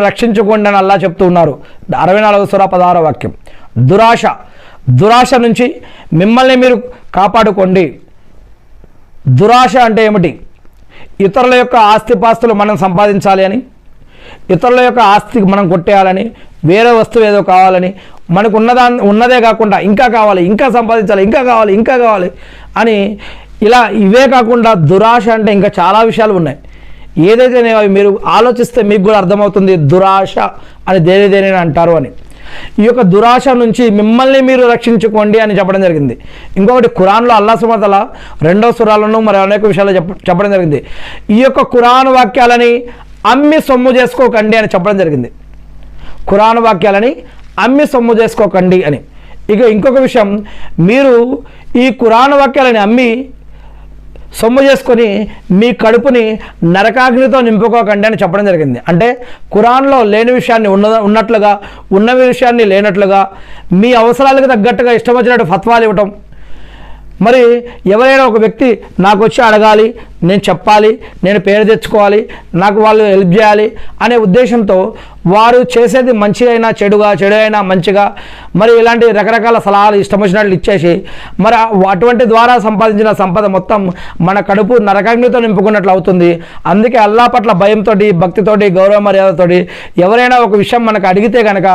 రక్షించుకోండి అని అల్లా చెప్తూ ఉన్నారు. 64వ సూరా 16వ వాక్యం. దురాశ నుంచి మిమ్మల్ని మీరు కాపాడుకోండి. దురాశ అంటే ఏమిటి? ఇతరుల యొక్క ఆస్తిపాస్తులు మనం సంపాదించాలి అని, ఇతరుల యొక్క ఆస్తి మనం కొట్టేయాలని, వేరే వస్తువు ఏదో కావాలని, మనకు ఉన్నదే కాకుండా ఇంకా కావాలి, ఇంకా సంపాదించాలి, ఇంకా కావాలి అని ఇలా ఇవే కాకుండా దురాశ అంటే ఇంకా చాలా విషయాలు ఉన్నాయి. ఏదైతే అవి మీరు ఆలోచిస్తే మీకు కూడా అర్థమవుతుంది దురాశ అని దేనిదేని అంటారు అని. ఈ యొక్క దురాశ నుంచి మిమ్మల్ని మీరు రక్షించుకోండి అని చెప్పడం జరిగింది. ఇంకొకటి ఖురాన్లో అల్లాహ్ సుబ్హానహు వ తఆలా 2వ సూరాలను మరి అనేక విషయాలు చెప్పడం జరిగింది. ఈ యొక్క ఖురాన్ వాక్యాలని అమ్మి సొమ్ము చేసుకోకండి అని చెప్పడం జరిగింది. ఖురాన్ వాక్యాలని అమ్మి సొమ్ము చేసుకోకండి అని. ఇక ఇంకొక విషయం, మీరు ఈ ఖురాన్ వాక్యాలని అమ్మి సొమ్ము చేసుకొని మీ కడుపుని నరకాగ్నితో నింపుకోకండి అని చెప్పడం జరిగింది. అంటే ఖురాన్లో లేని విషయాన్ని ఉన్నట్లుగా, ఉన్న విషయాన్ని లేనట్లుగా, మీ అవసరాలకు తగ్గట్టుగా ఇష్టం వచ్చినట్టు ఫత్వాలు ఇవ్వటం. మరి ఎవరైనా ఒక వ్యక్తి నాకు వచ్చి అడగాలి, నేను చెప్పాలి, నేను పేరు తెచ్చుకోవాలి, నాకు వాళ్ళు హెల్ప్ చేయాలి అనే ఉద్దేశంతో వారు చేసేది మంచి అయినా చెడు అయినా మంచిగా మరి ఇలాంటి రకరకాల సలహాలు ఇష్టం వచ్చినట్లు ఇచ్చేసి మరి అటువంటి ద్వారా సంపాదించిన సంపద మొత్తం మన కడుపు నరకాగ్నితో నింపుకున్నట్లు అవుతుంది. అందుకే అల్లా పట్ల భయంతో, భక్తితోటి, గౌరవ మర్యాదతోటి ఎవరైనా ఒక విషయం మనకు అడిగితే కనుక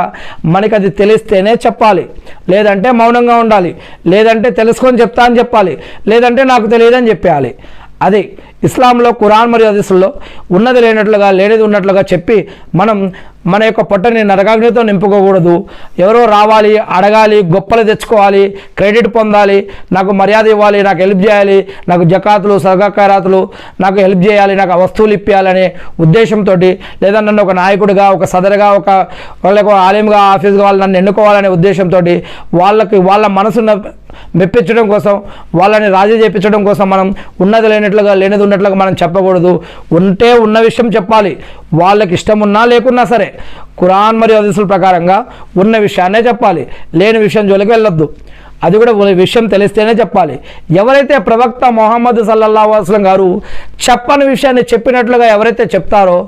మనకు అది తెలిస్తేనే చెప్పాలి, లేదంటే మౌనంగా ఉండాలి, లేదంటే తెలుసుకొని చెప్తా అని చెప్పాలి, లేదంటే నాకు తెలియదని చెప్పేయాలి. అది ఇస్లాంలో ఖురాన్ మరియు హదీసుల్లో ఉన్నది లేనట్లుగా, లేనిది ఉన్నట్లుగా చెప్పి మనం మన యొక్క పొట్టని నరకాగ్నితో నింపుకోకూడదు. ఎవరో రావాలి, అడగాలి, గొప్పలు తెచ్చుకోవాలి, క్రెడిట్ పొందాలి, నాకు మర్యాద ఇవ్వాలి, నాకు హెల్ప్ చేయాలి, నాకు జకాతులు, సదకారాతులు, నాకు హెల్ప్ చేయాలి, నాకు వస్తువులు ఇప్పించాలనే ఉద్దేశంతో, లేదా నన్ను ఒక నాయకుడిగా, ఒక సదరుగా, వాళ్ళకు ఆలింగా, ఆఫీస్గా వాళ్ళు నన్ను ఎన్నుకోవాలనే ఉద్దేశంతో వాళ్ళ మనసును మెప్పించడం కోసం, వాళ్ళని రాజీ చేయించడం కోసం మనం ఉన్నది లేనట్లుగా, లేనిది ఉన్నట్లుగా మనం చెప్పకూడదు. ఉంటే ఉన్న విషయం చెప్పాలి, వాళ్ళకి ఇష్టం ఉన్నా లేకున్నా సరే. ఖురాన్ మరియు హదీసుల ప్రకారంగా ఉన్న విషయాన్నే చెప్పాలి, లేని విషయం జోలికి వెళ్ళొద్దు. అది కూడా విషయం తెలిస్తేనే చెప్పాలి. ఎవరైతే ప్రవక్త ముహమ్మద్ సల్లల్లాహు అలైహి వసల్లం గారు చెప్పని విషయాన్ని చెప్పినట్లుగా ఎవరైతే చెప్తారో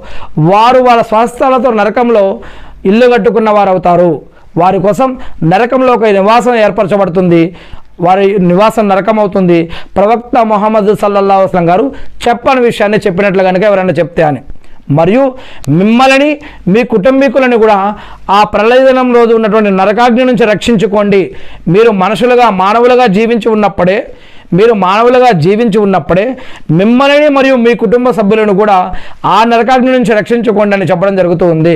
వారు వాళ్ళ స్వాస్థాలతో నరకంలో ఇల్లు కట్టుకున్న వారు అవుతారు. వారి కోసం నరకంలో ఒక నివాసం ఏర్పరచబడుతుంది, వారి నివాసం నరకం అవుతుంది. ప్రవక్త ముహమ్మద్ సల్లల్లాహు అలైహి వసల్లం గారు చెప్పని విషయాన్ని చెప్పినట్లు కనుక ఎవరైనా చెప్తే అని. మరియు మిమ్మల్ని, మీ కుటుంబీకులను కూడా ఆ ప్రళయ దినం రోజు ఉన్నటువంటి నరకాగ్ని నుంచి రక్షించుకోండి. మీరు మానవులుగా జీవించి ఉన్నప్పుడే మిమ్మల్ని మరియు మీ కుటుంబ సభ్యులను కూడా ఆ నరకాగ్ని నుంచి రక్షించుకోండి అని చెప్పడం జరుగుతూ ఉంది.